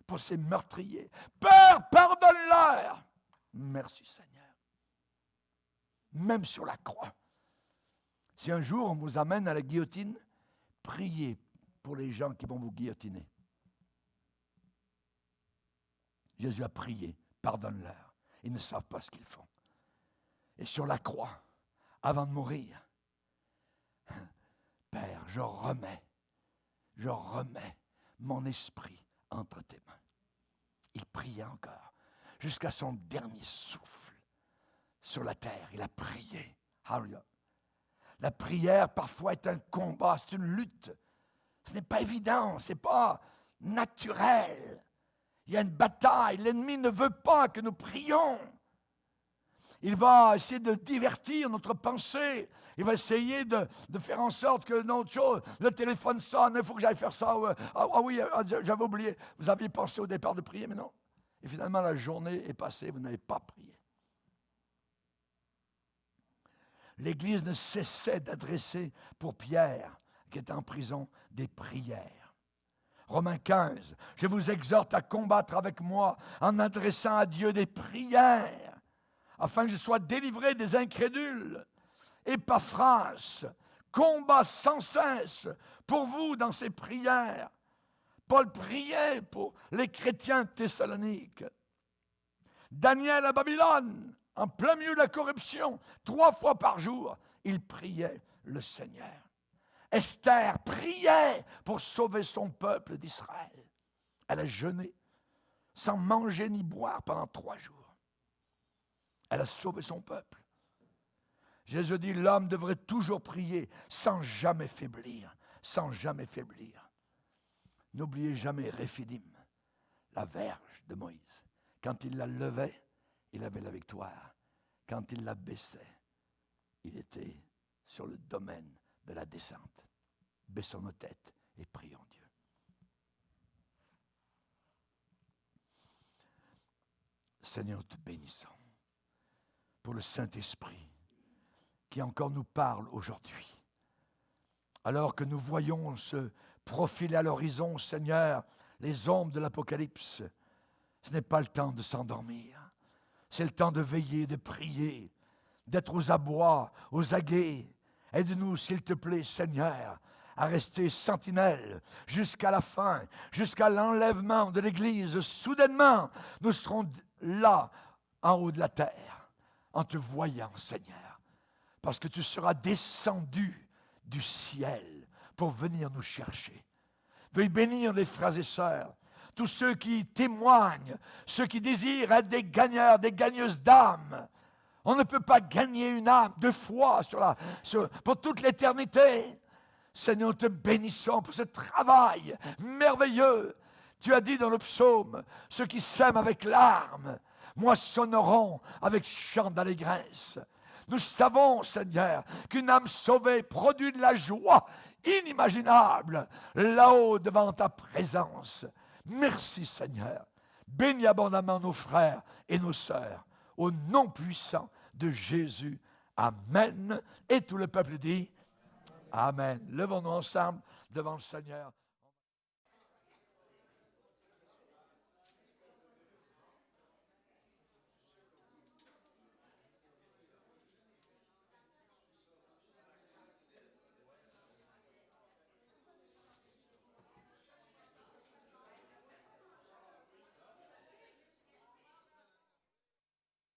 pour ses meurtriers. Père, pardonne-leur. Merci Seigneur. Même sur la croix. Si un jour on vous amène à la guillotine, priez pour les gens qui vont vous guillotiner. Jésus a prié, pardonne-leur. Ils ne savent pas ce qu'ils font. Et sur la croix, avant de mourir, Père, je remets mon esprit entre tes mains. Il priait encore, jusqu'à son dernier souffle sur la terre. Il a prié. Alléluia. La prière, parfois, est un combat, c'est une lutte. Ce n'est pas évident, ce n'est pas naturel. Il y a une bataille. L'ennemi ne veut pas que nous prions. Il va essayer de divertir notre pensée. Il va essayer de faire en sorte que notre chose, le téléphone sonne, il faut que j'aille faire ça. Ah oui, j'avais oublié. Vous aviez pensé au départ de prier, mais non. Et finalement, la journée est passée, vous n'avez pas prié. L'Église ne cessait d'adresser pour Pierre, qui était en prison, des prières. Romains 15, je vous exhorte à combattre avec moi en adressant à Dieu des prières, afin que je sois délivré des incrédules. Épaphras combat sans cesse pour vous dans ses prières. Paul priait pour les chrétiens de Thessalonique. Daniel à Babylone, en plein milieu de la corruption, 3 fois par jour, il priait le Seigneur. Esther priait pour sauver son peuple d'Israël. Elle a jeûné sans manger ni boire pendant 3 jours. Elle a sauvé son peuple. Jésus dit, l'homme devrait toujours prier sans jamais faiblir, sans jamais faiblir. N'oubliez jamais Réphidim, la verge de Moïse. Quand il la levait, il avait la victoire. Quand il la baissait, il était sur le domaine de la descente. Baissons nos têtes et prions Dieu. Seigneur, te bénissons pour le Saint-Esprit qui encore nous parle aujourd'hui. Alors que nous voyons se profiler à l'horizon, Seigneur, les ombres de l'Apocalypse, ce n'est pas le temps de s'endormir. C'est le temps de veiller, de prier, d'être aux abois, aux aguets. Aide-nous, s'il te plaît, Seigneur, à rester sentinelle jusqu'à la fin, jusqu'à l'enlèvement de l'Église. Soudainement, nous serons là, en haut de la terre, en te voyant, Seigneur, parce que tu seras descendu du ciel pour venir nous chercher. Veuille bénir les frères et sœurs, tous ceux qui témoignent, ceux qui désirent être des gagneurs, des gagneuses d'âme. On ne peut pas gagner une âme deux fois pour toute l'éternité. Seigneur, nous te bénissons pour ce travail merveilleux. Tu as dit dans le psaume, ceux qui sèment avec larmes, moissonneront avec chant d'allégresse. Nous savons, Seigneur, qu'une âme sauvée produit de la joie inimaginable là-haut devant ta présence. Merci, Seigneur. Bénis abondamment nos frères et nos sœurs. Au nom puissant de Jésus. Amen. Et tout le peuple dit Amen. Levons-nous ensemble devant le Seigneur.